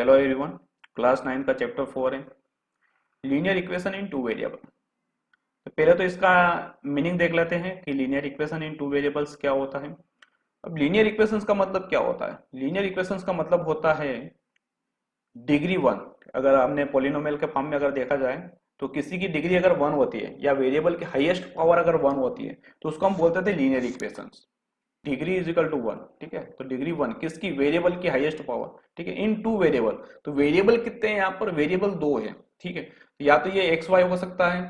Hello everyone. Class 9 का chapter 4 है linear equation in two variable. तो पहले तो इसका मीनिंग देख लेते हैं कि linear equation in two variables क्या होता है। अब लीनियर इक्वेशंस का मतलब क्या होता है? लीनियर इक्वेशंस का मतलब होता है डिग्री वन। अगर हमने पोलिनोमियल के फॉर्म में अगर देखा जाए तो किसी की डिग्री अगर वन होती है या वेरिएबल की हाईएस्ट पावर अगर वन होती है तो उसको हम बोलते थे linear equations. Degree is equal to one, ठीक है। तो डिग्री वन किसकी? वेरिएबल की हाईएस्ट पावर, ठीक है, इन टू वेरिएबल। तो वेरिएबल कितने हैं यहाँ पर? वेरिएबल दो है, ठीक है। या तो ये एक्स वाई हो सकता है,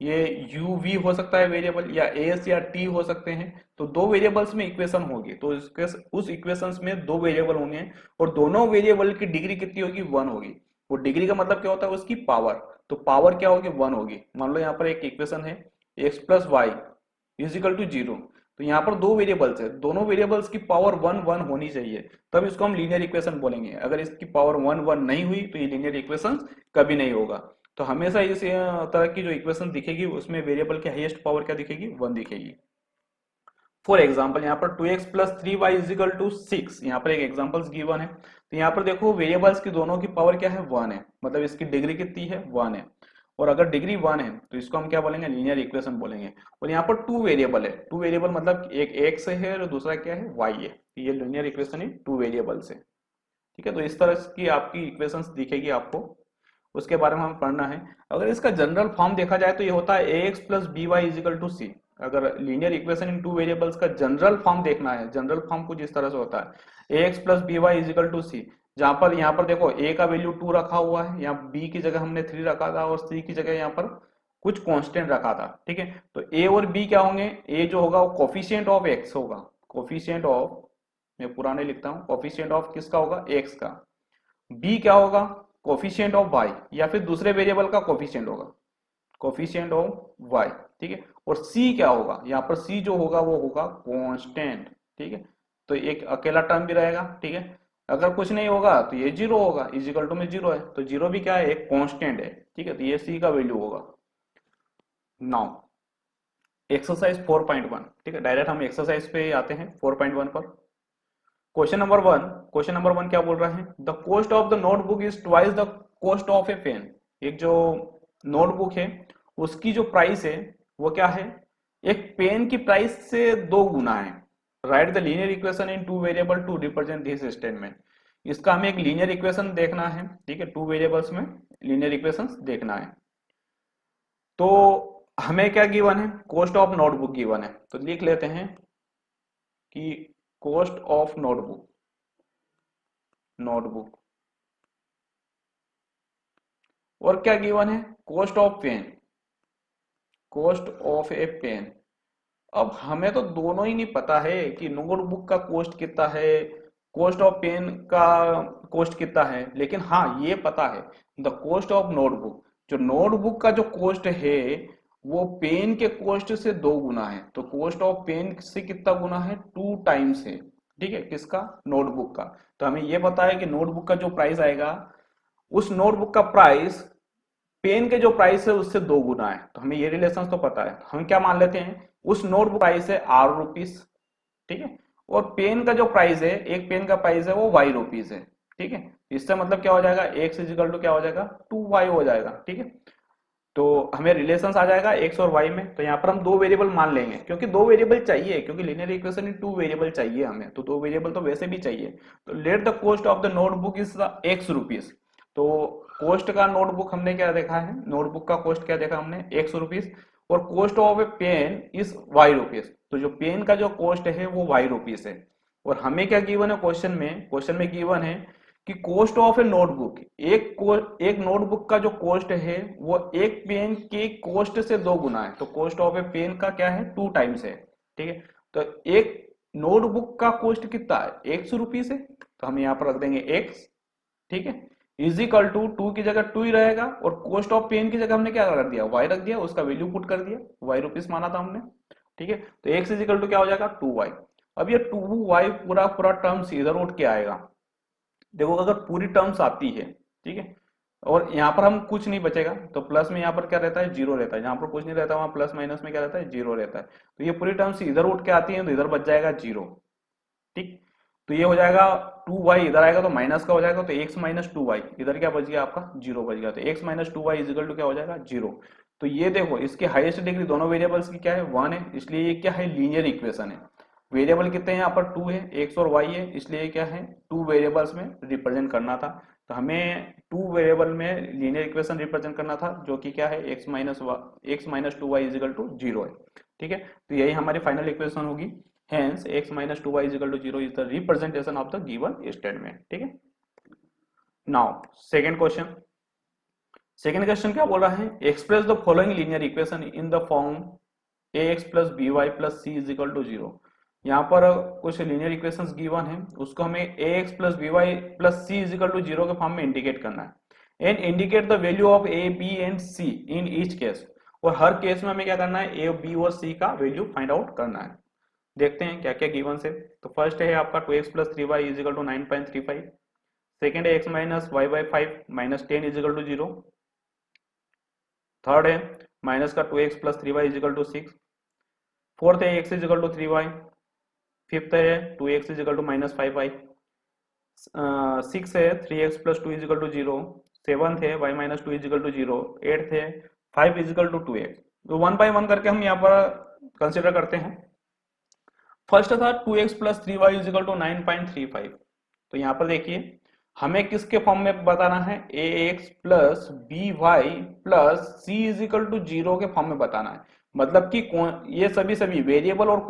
ये यू वी हो सकता है वेरिएबल, या एस या टी हो सकते हैं। तो दो वेरिएबल्स में इक्वेशन होगी, तो इसके उस इक्वेशंस में दो वेरिएबल होंगे और दोनों वेरिएबल की डिग्री कितनी होगी? वन होगी। वो डिग्री का मतलब क्या होता है? उसकी पावर। तो पावर क्या होगी? वन होगी। मान लो यहाँ पर एक इक्वेशन है x plus y is equal to zero. तो यहाँ पर दो वेरिएबल्स है, दोनों वेरिएबल्स की पावर वन वन होनी चाहिए, तब इसको हम लीनियर इक्वेशन बोलेंगे। अगर इसकी पावर वन वन नहीं हुई तो ये लीनियर इक्वेशन कभी नहीं होगा। तो हमेशा इस तरह की जो इक्वेशन दिखेगी उसमें वेरिएबल की हाईएस्ट पावर क्या दिखेगी? वन दिखेगी। फॉर एग्जाम्पल यहाँ पर 2x plus three y is equal to six, यहाँ पर एक एग्जाम्पल्स गिवन है। तो यहाँ पर देखो वेरिएबल्स की दोनों की पावर क्या है? वन है, मतलब इसकी डिग्री कितनी है? वन है। और अगर डिग्री वन है तो इसको हम क्या बोलेंगे? लीनियर इक्वेशन बोलेंगे। और यहाँ पर टू वेरिएबल है, टू वेरिएबल मतलब एक एक्स है और दूसरा क्या है? वाई है। तो ये लीनियर इक्वेशन है टू वेरिएबल्स है, ठीक है। तो इस तरह की आपकी इक्वेशंस दिखेगी आपको, उसके बारे में हमें पढ़ना है। अगर इसका जनरल फॉर्म देखा जाए तो ये होता है A x plus B y is equal to C. अगर linear equation in two variables का जनरल फॉर्म देखना है, जनरल फॉर्म कुछ इस तरह से होता है A x plus B y is equal to C. जहां पर यहाँ पर देखो ए का वैल्यू टू रखा हुआ है, यहाँ बी की जगह हमने थ्री रखा था और सी की जगह यहाँ पर कुछ कांस्टेंट रखा था, ठीक है। तो ए और बी क्या होंगे? ए जो होगा वो कोफिशिएंट ऑफ एक्स होगा, कोफिशिएंट ऑफ, मैं पुराने लिखता हूँ, कोफिशिएंट ऑफ किसका होगा? एक्स का। बी क्या होगा? कोफिशिएंट ऑफ वाई, या फिर दूसरे वेरिएबल का कोफिशिएंट होगा, कोफिशिएंट ऑफ वाई, ठीक है। और सी क्या होगा? यहाँ पर सी जो होगा वो होगा कांस्टेंट, ठीक है। तो एक अकेला टर्म भी रहेगा, ठीक है। अगर कुछ नहीं होगा तो ये जीरो होगा, इजिकल टू में जीरो है, तो जीरो भी क्या है? एक कांस्टेंट है, ठीक है। तो ये सी का वैल्यू होगा। नाउ एक्सरसाइज 4.1, ठीक है, डायरेक्ट हम एक्सरसाइज पे आते हैं 4.1 पर। क्वेश्चन नंबर वन क्या बोल रहा है? The cost of the notebook is twice the cost of a pen. एक जो नोटबुक है उसकी जो प्राइस है वो क्या है? एक पेन की प्राइस से दो गुना है। Write the linear equation in two variable to represent this statement. इसका हमें एक लीनियर इक्वेशन देखना है, ठीक है, टू वेरिएबल्स में लीनियर इक्वेशन देखना है। तो हमें क्या गिवन है? कॉस्ट ऑफ नोटबुक गिवन है, तो लिख लेते हैं कि कॉस्ट ऑफ नोटबुक, नोटबुक। और क्या गिवन है? Cost of pen, cost of a pen. अब हमें तो दोनों ही नहीं पता है कि नोटबुक का कॉस्ट कितना है, कॉस्ट ऑफ पेन का कॉस्ट कितना है, लेकिन हाँ ये पता है द कॉस्ट ऑफ नोटबुक, जो नोटबुक का जो कॉस्ट है वो पेन के कॉस्ट से दो गुना है। तो कॉस्ट ऑफ पेन से कितना गुना है? टू टाइम्स है, ठीक है, किसका? नोटबुक का। तो हमें ये पता है कि नोटबुक का जो प्राइस आएगा, उस नोटबुक का प्राइस पेन के जो प्राइस है उससे दो गुना है। तो हमें ये रिलेशन तो पता है, हम क्या मान लेते हैं? उस नोटबुक प्राइस है आर रुपीस, ठीक है, और पेन का जो प्राइस है, एक पेन का प्राइस है वो वाई रुपीस है, ठीक है। इससे मतलब क्या हो जाएगा? एक्स इजिकल टू क्या हो जाएगा? टू वाई हो जाएगा, ठीक है। तो हमें रिलेशन आ जाएगा एक्स और वाई में। तो यहाँ पर हम दो वेरिएबल मान लेंगे, क्योंकि दो वेरिएबल चाहिए, क्योंकि लीनियर इक्वेशन में टू वेरिएबल चाहिए हमें, तो दो वेरिएबल तो वैसे भी चाहिए। तो let the cost of the notebook is the x rupees. तो कॉस्ट का नोटबुक हमने क्या देखा है? नोटबुक का कॉस्ट क्या देखा हमने? X rupees. और cost of a pen is y rupees. तो जो पेन का जो कॉस्ट है वो वाई रुपीज है। और हमें क्या गिवन है क्वेश्चन में? क्वेश्चन में गिवन है कि कॉस्ट ऑफ ए नोटबुक, एक नोटबुक का जो कॉस्ट है वो एक पेन के कॉस्ट से दो गुना है। तो कॉस्ट ऑफ ए पेन का क्या है? टू टाइम्स है, ठीक है। तो एक नोटबुक का कॉस्ट कितना है? एक्स रुपीस है, तो हम यहाँ पर रख देंगे एक्स, ठीक है, इज इक्वल टू टू की जगह टू ही रहेगा, और कॉस्ट ऑफ पेन की जगह हमने क्या रख दिया? वाई रख दिया, उसका वैल्यू पुट कर दिया, वाई रुपीस माना था हमने, ठीक है। तो एक्स इज इक्वल टू क्या हो जाएगा? Two y. अब ये टू वाई पूरा पूरा टर्म्स इधर उठ के आएगा। देखो अगर पूरी टर्म्स आती है, ठीक है, और यहाँ पर हम कुछ नहीं बचेगा, तो प्लस में यहाँ पर क्या रहता है? जीरो रहता है। जहां पर कुछ नहीं रहता वहां प्लस माइनस में क्या रहता है? जीरो रहता है। तो ये पूरी टर्म्स इधर उठ के आती है तो इधर बच जाएगा जीरो, ठीक। तो ये हो जाएगा 2y, इधर आएगा तो माइनस का हो जाएगा, तो x माइनस 2y, इधर क्या बच गया आपका 0 बच गया, तो x minus 2y is equal to क्या हो जाएगा 0। तो ये देखो इसकी हाईएस्ट डिग्री दोनों वेरिएबल्स की क्या है 1 है, इसलिए ये क्या है लीनियर इक्वेशन है। वेरिएबल कितने हैं यहाँ पर 2 है, x और y है, इसलिए क्या है 2 वेरिएबल्स में रिप्रेजेंट करना था। तो हमें 2 वेरिएबल में लीनियर इक्वेशन रिप्रेजेंट करना था, जो कि क्या है x minus 2y is equal to 0 है। ठीक है, तो यही हमारी फाइनल इक्वेशन होगी। Hence x minus 2y is equal to 0 is the representation of the given statement। ठीक है, नाउ सेकेंड क्वेश्चन क्या बोल रहा है, express the following linear equation in the form ax plus by plus c is equal to 0। यहाँ पर कुछ linear equations given है, उसको हमें ax plus by plus c is equal to 0 के फॉर्म में इंडिकेट करना है। And indicate the value of a b and c in each case, और हर केस में हमें क्या करना है a b और c का वैल्यू फाइंड आउट करना है। देखते हैं क्या क्या गिवन से। तो फर्स्ट है आपका 2x plus 3y is equal to 9.35। Second है x minus y by 5 minus 10 is equal to 0। Third है माइनस का 2x plus 3y is equal to 6। Fourth है x is equal to 3y। Fifth है 2x is equal to minus 5y। Six है 3x plus 2 is equal to 0। Seventh है y minus 2 is equal to 0। Eighth है 5 is equal to 2x। तो one by one करके हम यहाँ पर consider करते हैं। फर्स्ट था 2x plus 3y is equal to 9.35। तो यहाँ पर देखिए हमें किसके फॉर्म में बताना है, ax plus by plus c is equal to 0 के फॉर्म में बताना है। मतलब कि ये सभी वेरिएबल और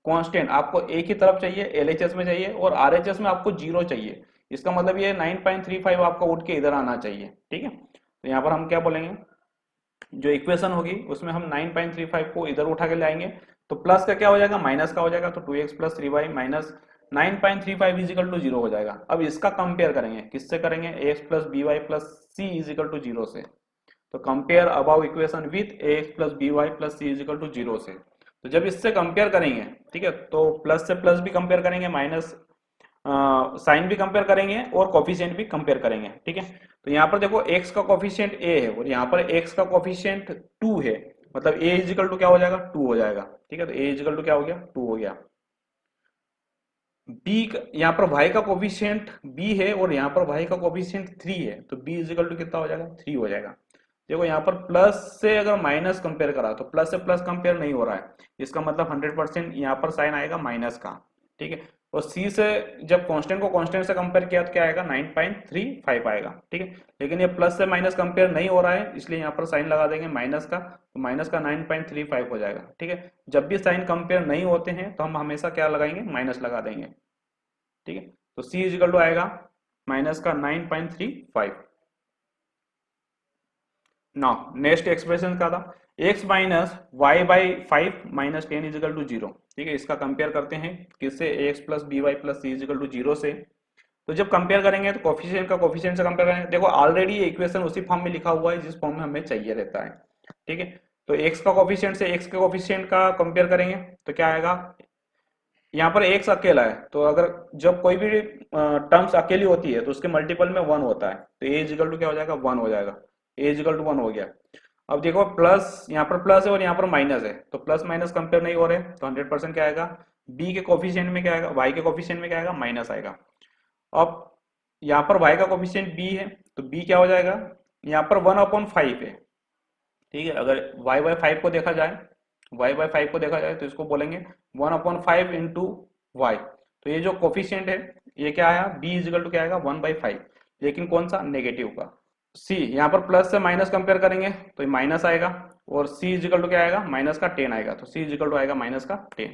कांस्टेंट आपको एक ही तरफ चाहिए, LHS में चाहिए, और RHS में आपको 0 चाहिए। इसका मतलब ये 9.35 आपका उठ के इधर आना चाहिए। ठीक है, तो यहाँ पर हम क्या बोलेंगे, जो इक्वेशन होगी उसमें हम 9.35 को इधर उठा के लाएंगे, तो प्लस का क्या हो जाएगा माइनस का हो जाएगा, तो 2x plus 3y minus 9.35 is equal to 0 हो जाएगा। अब इसका कंपेयर करेंगे, किससे करेंगे, ax plus by plus c is equal to 0 से। तो compare above equation with ax plus by plus c is equal to 0 से। तो जब इससे कंपेयर करेंगे, ठीक है, तो प्लस से प्लस भी कंपेयर करेंगे, माइनस साइन भी कंपेयर करेंगे, और कोफिशिएंट भी कंपेयर करेंगे। ठीक है, तो यहाँ पर देखो x का कोफिशिएंट a है और यहाँ पर x का कोफिशिएंट 2 है, मतलब a इजिकल टू क्या हो जाएगा 2 हो जाएगा। ठीक है, तो a इजिकल टू क्या हो गया 2 हो गया। b यहाँ पर y का कोफिशिएंट b है और यहाँ पर y का कोफिशिएंट 3 है, तो b इजिकल टू कितना हो जाएगा 3 हो जाएगा। देखो यहाँ पर प्लस से अगर माइनस कंपेयर करा तो प्लस से प्लस कंपेयर नहीं हो रहा है, इसका मतलब 100% यहाँ पर साइन आएगा माइनस का। ठीक है, और C से जब कांस्टेंट को कांस्टेंट से कंपेयर किया तो क्या आएगा 9.35 आएगा। ठीक है, लेकिन ये प्लस से माइनस कंपेयर नहीं हो रहा है, इसलिए यहाँ पर साइन लगा देंगे माइनस का, तो माइनस का 9.35 हो जाएगा। ठीक है, जब भी साइन कंपेयर नहीं होते हैं तो हम हमेशा क्या लगाएंगे, माइनस लगा देंगे। ठीक है, तो C इजिकल टू आएगा माइनस का 9.35। नाउ नेक्स्ट एक्सप्रेशन का था x माइनस y by 5 minus 10 is equal to 0। ठीक है, इसका कंपेयर करते हैं किससे, ax plus B y plus c is equal to 0 से। तो जब कंपेयर करेंगे तो कोफिशिएंट का कोफिशिएंट से कंपेयर करेंगे, देखो ऑलरेडी ये इक्वेशन उसी फॉर्म में लिखा हुआ है जिस फॉर्म में हमें चाहिए रहता है। ठीक है, तो x का कोफिशिएंट से x के कोफिशिएंट का कंपेयर करेंगे तो क्या आएगा, यहाँ पर x अकेला है, तो अगर जब कोई भी टर्म्स अकेली होती है तो उसके मल्टीपल में 1 होता है, तो a इजिकल टू क्या हो जाएगा 1 हो जाएगा, a इजिकल टू 1 हो गया। अब देखो प्लस, यहाँ पर प्लस है और यहाँ पर माइनस है, तो प्लस माइनस कंपेयर नहीं हो रहे, तो 100% क्या आएगा, b के कोफिशिएंट में क्या आएगा, y के कोफिशिएंट में क्या आएगा माइनस आएगा। अब यहाँ पर y का कोफिशिएंट b है, तो b क्या हो जाएगा, यहाँ पर 1/5 है। ठीक है, अगर y बाय 5 को देखा जाए, y बाय 5 को देखा जाए तो इसको बोलेंगे 1/5 इंटू वाई। तो ये जो कोफिशिएंट है ये क्या आया, b इजिकल टू क्या आएगा 1/5, लेकिन कौन सा, नेगेटिव का। c यहाँ पर प्लस से माइनस कंपेयर करेंगे तो ये माइनस आएगा, और c इजिकल टू क्या आएगा, माइनस का 10 आएगा, तो c इजिकल टू आएगा माइनस का 10।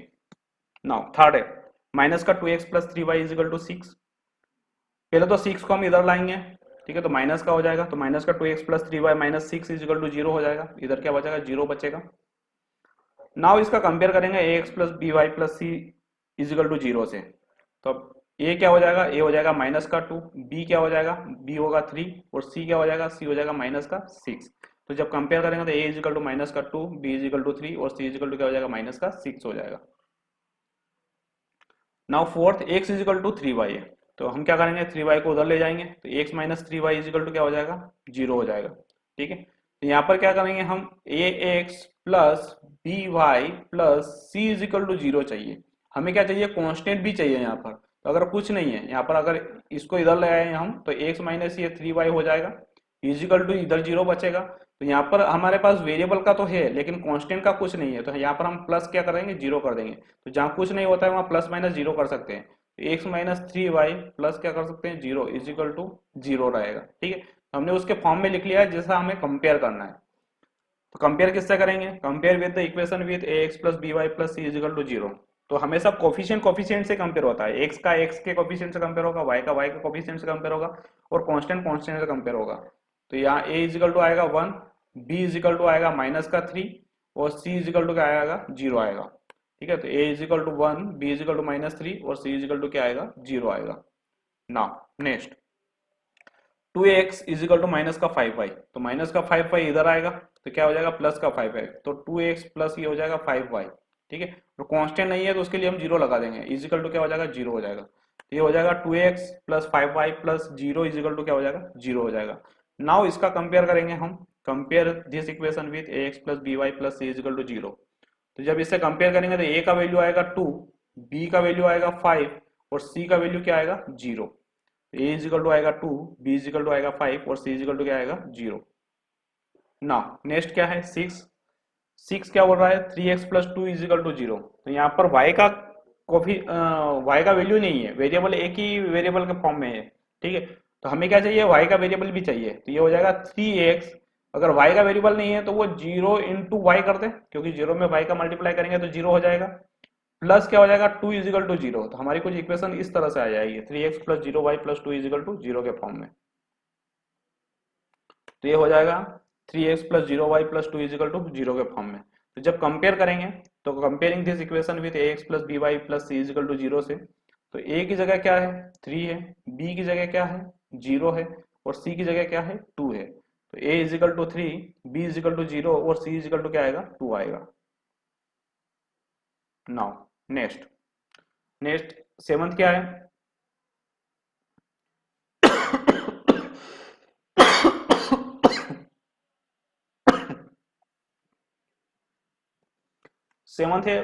नाउ थर्ड है माइनस का 2x plus 3y is equal to 6। पहले तो 6 को हम इधर लाएंगे, ठीक है, तो माइनस का हो जाएगा, तो माइनस का 2x plus 3y minus 6 is equal to 0 हो जाएगा, इधर क्या बचेगा 0 बचेगा। नाउ इसका कंपेयर करेंगे ax plus B y plus c is equal to 0 से, तो अब a क्या हो जाएगा, a हो जाएगा माइनस का 2, b क्या हो जाएगा, b होगा 3, और c क्या हो जाएगा, c हो जाएगा माइनस का 6। तो जब कंपेयर करेंगे तो a इजिकल टू माइनस का 2, b इजिकल टू 3, और c इजिकल टू क्या हो जाएगा माइनस का 6 हो जाएगा। Now fourth x is equal to 3y है, तो हम क्या करेंगे 3y को उधर ले जाएंगे, तो x minus 3y is equal to क्या हो जाएगा 0 हो जाएगा। ठीक है, तो यहाँ पर क्या करेंगे हम ax plus B y plus c is equal to 0 चाहिए, हमें क्या चाहिए, कांस्टेंट भी चाहिए यहाँ पर। तो अगर कुछ नहीं है यहाँ पर, अगर इसको इधर ले आए हम तो x माइनस ये 3y हो जाएगा, इजिकल टू इधर 0 बचेगा। तो यहाँ पर हमारे पास वेरिएबल का तो है लेकिन कांस्टेंट का कुछ नहीं है, तो यहाँ पर हम प्लस क्या करेंगे, 0 कर देंगे। तो जहाँ कुछ नहीं होता है वहाँ प्लस माइनस 0 कर सकते हैं। तो x माइनस 3y प्लस क्या कर सकते हैं, 0 इजिकल टू 0 रहेगा। ठीक है, हमने उसके फॉर्म में लिख लिया है जैसा हमें कंपेयर करना है। तो कंपेयर किससे करेंगे, compare with the equation with ax plus B y plus c is equal to 0। तो हमेशा कोफिशिएंट कोफिशिएंट से कंपेयर होता है, x का x के कोफिशिएंट से कंपेयर होगा, y का y के कोफिशिएंट से कंपेयर होगा, और कांस्टेंट कांस्टेंट से कंपेयर होगा। तो यहाँ a इजिकल टू आएगा 1, b इजिकल टू आएगा माइनस का 3, और c इजिकल टू क्या आएगा, 0 आएगा। ठीक है, तो a is equal to 1, b is equal to minus 3 और c इजिकल टू क्या आएगा, 0 आएगा। Now next 2x is equal to minus का 5y, तो माइनस का 5y इधर आएगा तो क्या हो जाएगा, प्लस का 5y, तो 2x प्लस ये हो जाएगा 5y। ठीक है, तो कांस्टेंट नहीं है तो उसके लिए हम 0 लगा देंगे, इजिकल टू क्या हो जाएगा, 0 हो जाएगा। तो ये हो जाएगा 2x plus 5y plus 0 is equal to क्या हो जाएगा, 0 हो जाएगा। नाउ इसका कंपेयर करेंगे हम, compare this equation with ax plus B y plus c is equal to 0। तो जब इससे कंपेयर करेंगे तो a का वैल्यू आएगा 2, b का वैल्यू आएगा 5 और c का वैल्यू क्या आएगा, 0। a इजिकल टू आएगा 2, b इजिकल टू आएगा 5 और c इजिकल टू क्या आएगा, 0। ना नेक्स्ट क्या है, 6 क्या बोल रहा है, 3x प्लस 2 इजिकल टू 0। तो यहाँ पर y का y का वैल्यू नहीं है, वेरिएबल एक ही वेरिएबल के फॉर्म में है। ठीक है, तो हमें क्या चाहिए, y का वेरिएबल भी चाहिए। तो ये हो जाएगा 3x, अगर y का वेरिएबल नहीं है तो वो 0 इंटू वाई कर दे, क्योंकि 0 में y का मल्टीप्लाई करेंगे तो 0 हो जाएगा। प्लस क्या हो जाएगा, 2 इजिकल टू 0। तो हमारी कुछ इक्वेशन इस तरह से आ जाएगी, 3x plus 0y plus 2 is equal to 0 के फॉर्म में। तो ये हो जाएगा 3x plus 0y plus 2 is equal to 0 के फॉर्म में। तो जब कंपेयर करेंगे तो comparing this equation with ax plus B y plus c is equal to 0 से, तो a की जगह क्या है, 3 है, b की जगह क्या है, 0 है, और c की जगह क्या है, 2 है। तो a is equal to 3, b is equal to 0 और c इजिकल टू क्या आएगा, 2 आएगा। नाउ नेक्स्ट नेक्स्ट सेवंथ क्या है, सेवंथ है,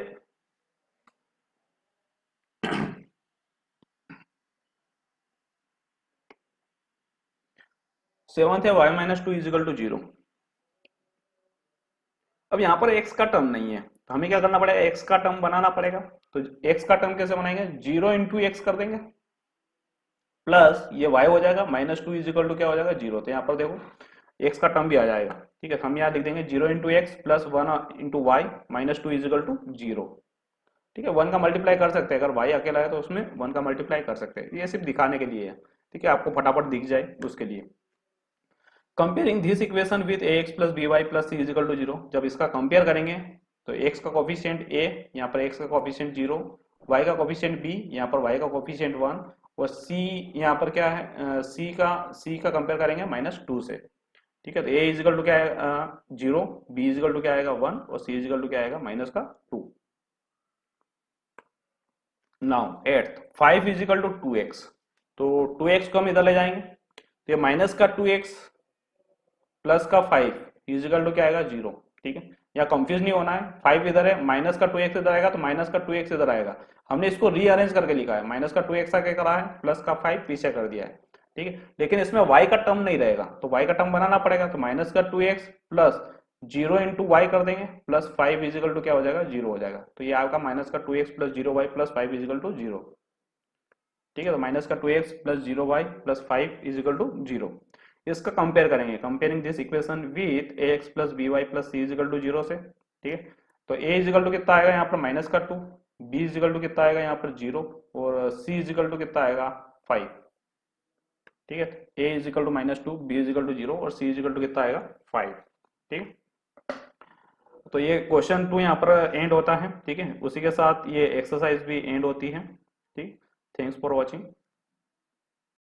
सेवंथ है y माइनस 2 इजिकल टू 0। अब यहाँ पर x का टर्म नहीं है तो हमें क्या करना पड़ेगा, x का टर्म बनाना पड़ेगा। तो x का टर्म कैसे बनाएंगे, 0 इंटू एक्स कर देंगे, प्लस ये y हो जाएगा माइनस 2 इजिकल टू क्या हो जाएगा, 0। तो यहाँ पर देखो x का टर्म भी आ जाएगा। ठीक है, तो हम यहाँ लिख देंगे 0 into x plus 1 into y minus 2 is equal to 0। ठीक है, 1 का मल्टीप्लाई कर सकते हैं, अगर y अकेला है तो उसमें 1 का मल्टीप्लाई कर सकते हैं, ये सिर्फ दिखाने के लिए है। ठीक है, आपको फटाफट दिख जाए उसके लिए। Comparing this equation with ax plus B y plus c is equal to 0, जब इसका कंपेयर करेंगे तो x का कोफिशिएंट a, यहाँ पर x का कोफिशिएंट 0, y का कोफिशिएंट b, यहाँ पर y का कोफिशिएंट 1, और c यहाँ पर क्या है, c का कंपेयर करेंगे माइनस 2 से। ठीक है, तो a इजिकल टू क्या है, 0, b इजिकल टू क्या आएगा 1 और c इजिकल टू क्या आएगा माइनस का 2। Now at 5 is equal to 2x, तो 2x को हम इधर ले जाएंगे तो ये माइनस का 2x प्लस का 5 इजिकल टू क्या आएगा, 0। ठीक है, यहाँ कंफ्यूज नहीं होना है, 5 इधर है, माइनस का 2x इधर आएगा तो माइनस का 2x इधर आएगा। हमने इसको रीअरेंज करके लिखा है, माइनस का 2x आगे करा है, प्लस का 5 पीछे कर दिया है। ठीक है, लेकिन इसमें y का टर्म नहीं रहेगा तो y का टर्म बनाना पड़ेगा। तो माइनस का 2x प्लस 0 इंटू वाई कर देंगे, प्लस 5 इजिकल टू क्या हो जाएगा, 0 हो जाएगा। तो ये आपका माइनस का 2x plus 0y plus 5 is equal to 0। ठीक है, तो माइनस का 2x plus 0y plus 5 is equal to 0। इसका कंपेयर करेंगे, comparing this equation with ax plus B y plus c is equal to 0 से। ठीक है, तो a इजिकल टू कितना आएगा यहाँ पर माइनस का 2, b इजिकल टू कितना आएगा यहाँ पर 0, और c इजिकल टू कितना आएगा 5। ठीक है, a is equal to minus 2, b is equal to 0 और c इजिकल टू कितना आएगा 5। ठीक, तो ये क्वेश्चन 2 यहाँ पर एंड होता है। ठीक है, उसी के साथ ये एक्सरसाइज भी एंड होती है। ठीक, थैंक्स फॉर वॉचिंग।